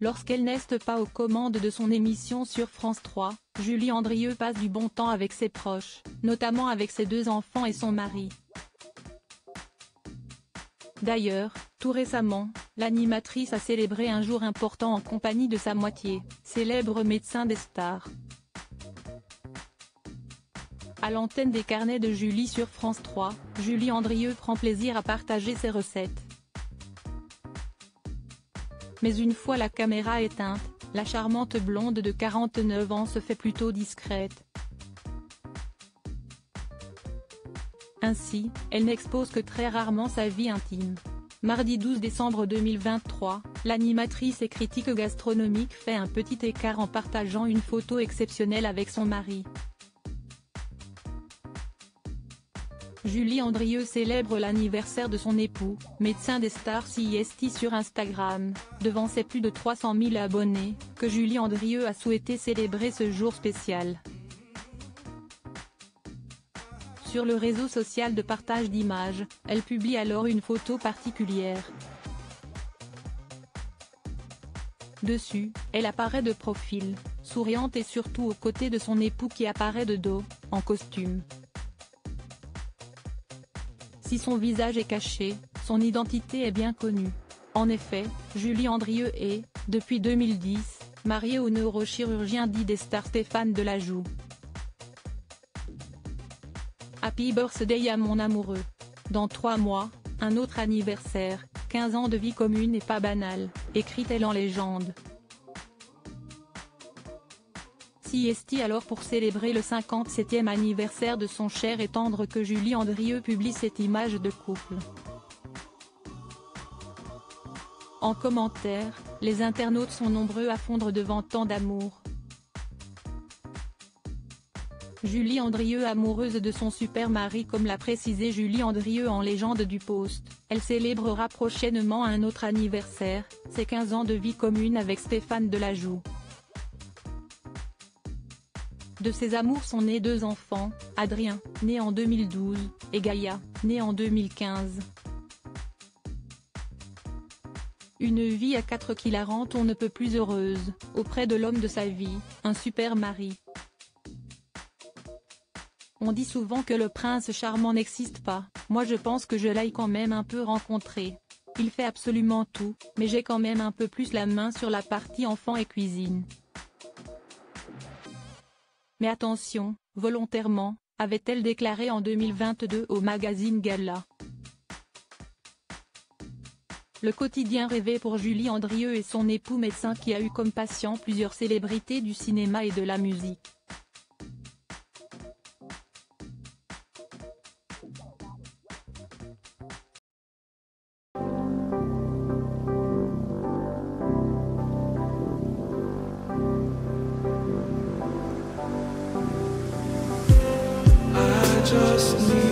Lorsqu'elle n'est pas aux commandes de son émission sur France 3, Julie Andrieux passe du bon temps avec ses proches, notamment avec ses 2 enfants et son mari. D'ailleurs, tout récemment, l'animatrice a célébré un jour important en compagnie de sa moitié, célèbre médecin des stars. À l'antenne des carnets de Julie sur France 3, Julie Andrieux prend plaisir à partager ses recettes. Mais une fois la caméra éteinte, la charmante blonde de 49 ans se fait plutôt discrète. Ainsi, elle n'expose que très rarement sa vie intime. Mardi 12 décembre 2023, l'animatrice et critique gastronomique fait un petit écart en partageant une photo exceptionnelle avec son mari. Julie Andrieux célèbre l'anniversaire de son époux, médecin des stars CIST sur Instagram, devant ses plus de 300 000 abonnés, que Julie Andrieux a souhaité célébrer ce jour spécial. Sur le réseau social de partage d'images, elle publie alors une photo particulière. Dessus, elle apparaît de profil, souriante et surtout aux côtés de son époux qui apparaît de dos, en costume. Si son visage est caché, son identité est bien connue. En effet, Julie Andrieux est, depuis 2010, mariée au neurochirurgien dit des stars Stéphane Delajoux. Happy birthday à mon amoureux. Dans 3 mois, un autre anniversaire, 15 ans de vie commune et pas banal, écrit-elle en légende. CIST alors pour célébrer le 57e anniversaire de son cher et tendre que Julie Andrieux publie cette image de couple. En commentaire, les internautes sont nombreux à fondre devant tant d'amour. Julie Andrieux amoureuse de son super mari comme l'a précisé Julie Andrieux en légende du post, elle célébrera prochainement un autre anniversaire, ses 15 ans de vie commune avec Stéphane Delajoux. De ces amours sont nés 2 enfants, Adrien, né en 2012, et Gaïa, né en 2015. Une vie à 4 qui la rend on ne peut plus heureuse, auprès de l'homme de sa vie, un super mari. On dit souvent que le prince charmant n'existe pas, moi je pense que je l'aille quand même un peu rencontré. Il fait absolument tout, mais j'ai quand même un peu plus la main sur la partie enfant et cuisine. Mais attention, volontairement, avait-elle déclaré en 2022 au magazine Gala. Le quotidien rêvé pour Julie Andrieux et son époux médecin qui a eu comme patient plusieurs célébrités du cinéma et de la musique. Just need